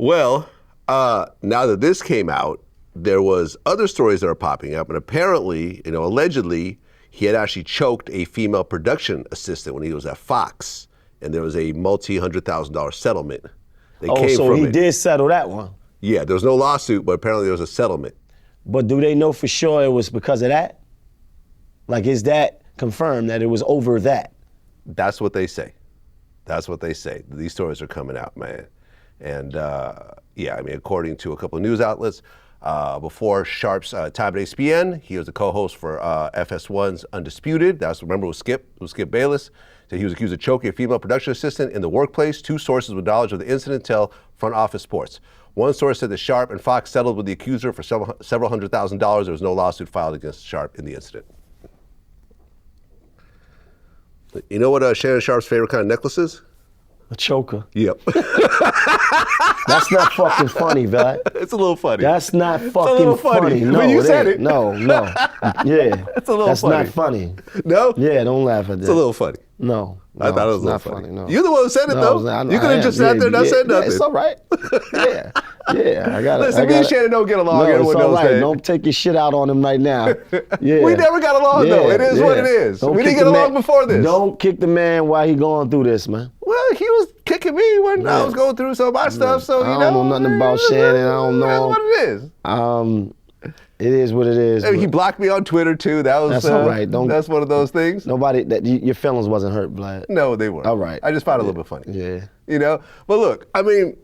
Well, now that this came out, there was other stories that are popping up, and apparently, allegedly, he had actually choked a female production assistant when he was at Fox, and there was a multi-$100,000 settlement that came so from he it. did settle that one. Yeah, there was no lawsuit, but apparently there was a settlement. But do they know for sure it was because of that? Like, is that confirmed that it was over that? That's what they say. That's what they say. These stories are coming out, man. And according to a couple of news outlets, before Sharpe's time at ESPN, he was the co-host for FS1's Undisputed. Remember, it was Skip Bayless. So he was accused of choking a female production assistant in the workplace. 2 sources with knowledge of the incident tell Front Office Sports. One source said that Sharpe and Fox settled with the accuser for several $100,000. There was no lawsuit filed against Sharpe in the incident. You know what Shannon Sharpe's favorite kind of necklace is? A choker. Yep. That's not fucking funny, Vlad. It's a little funny. That's not fucking funny. No, but you said it. No. Yeah. It's a little That's funny. Not funny. No? Yeah, don't laugh at that. It's a little funny. No. I thought it was it's a little not funny. No. You're the one who said it, though. You could have just sat there and not said nothing. It's all right. Yeah. I got it. Listen, me and Shannon don't get along. No, Everyone it's all knows right. that. Don't take your shit out on him right now. Yeah. We never got along, though. It is what it is. We didn't get along before this. Don't kick the man while he going through this, man. Well, he was kicking me when I was going through some of my stuff, so I don't know nothing about Shannon. I don't know. That's what it is. It is what it is. I mean, he blocked me on Twitter, too. That's all right. That's one of those things. Your feelings wasn't hurt, Vlad. No, they weren't. All right. I just found it a little bit funny. Yeah. But look, I mean,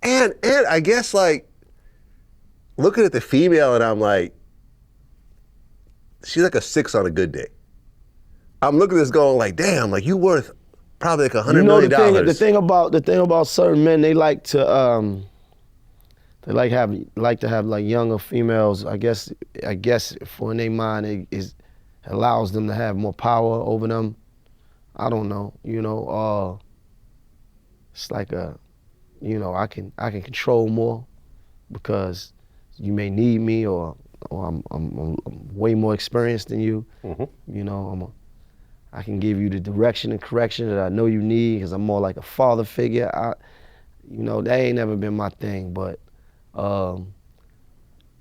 and I guess, like, looking at the female, and I'm like, she's like a 6 on a good day. I'm looking at this going like, damn, like, you worth probably like $100 million. The thing about certain men, they like to have like younger females. I guess for in their mind it allows them to have more power over them. I don't know. It's like I can control more because you may need me, or I'm way more experienced than you. Mm-hmm. I can give you the direction and correction that I know you need because I'm more like a father figure. That ain't never been my thing, but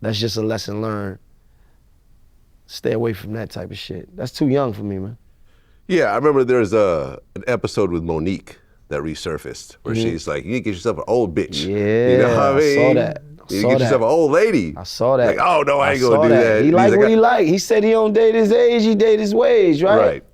that's just a lesson learned. Stay away from that type of shit. That's too young for me, man. Yeah, I remember there's an episode with Monique that resurfaced where she's like, you need to get yourself an old bitch. Yeah, you know what I mean? I saw that. You need to get yourself an old lady. I saw that. Like, oh, no, I ain't going to do that. He like what he like. He said he don't date his age, he date his wage, right? Right.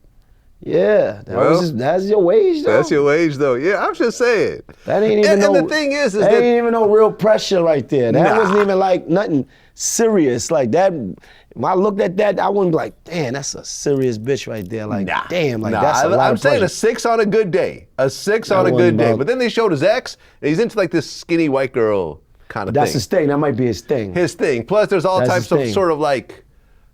Yeah, that's your wage, though. That's your wage, though. Yeah, I'm just saying. That ain't even and the thing is that ain't even no real pressure right there. That wasn't even like nothing serious like that. When I looked at that, I wouldn't be like, damn, that's a serious bitch right there. Like, damn, like that's a lot I'm of saying pressure. a 6 on a good day. A 6 on a good day. But then they showed his ex, and he's into like this skinny white girl kind of thing. That's his thing. That might be his thing. His thing. Plus, there's all types of sort of like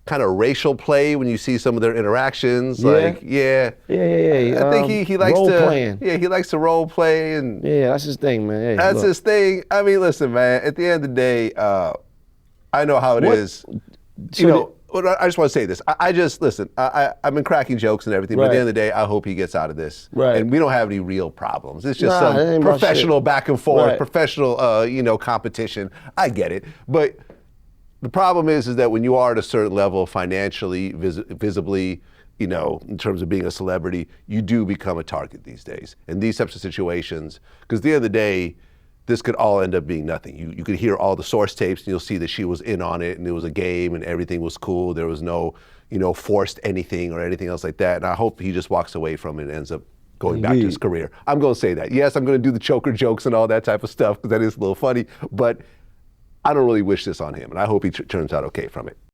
kind of racial play when you see some of their interactions. Like, Yeah. I think he likes role to playing. Yeah, he likes to role play and that's his thing, man. Hey, that's his thing. I mean, listen, man, at the end of the day, I know how it is. I just want to say this. I've been cracking jokes and everything, but at the end of the day, I hope he gets out of this. Right. And we don't have any real problems. It's just some professional back and forth, professional, competition. I get it. But the problem is that when you are at a certain level financially, visibly, in terms of being a celebrity, you do become a target these days. And these types of situations, because at the end of the day, this could all end up being nothing. You could hear all the source tapes and you'll see that she was in on it and it was a game and everything was cool. There was no, forced anything or anything else like that. And I hope he just walks away from it and ends up going back to his career. I'm going to say that. Yes, I'm going to do the choker jokes and all that type of stuff because that is a little funny, but I don't really wish this on him and I hope he turns out okay from it.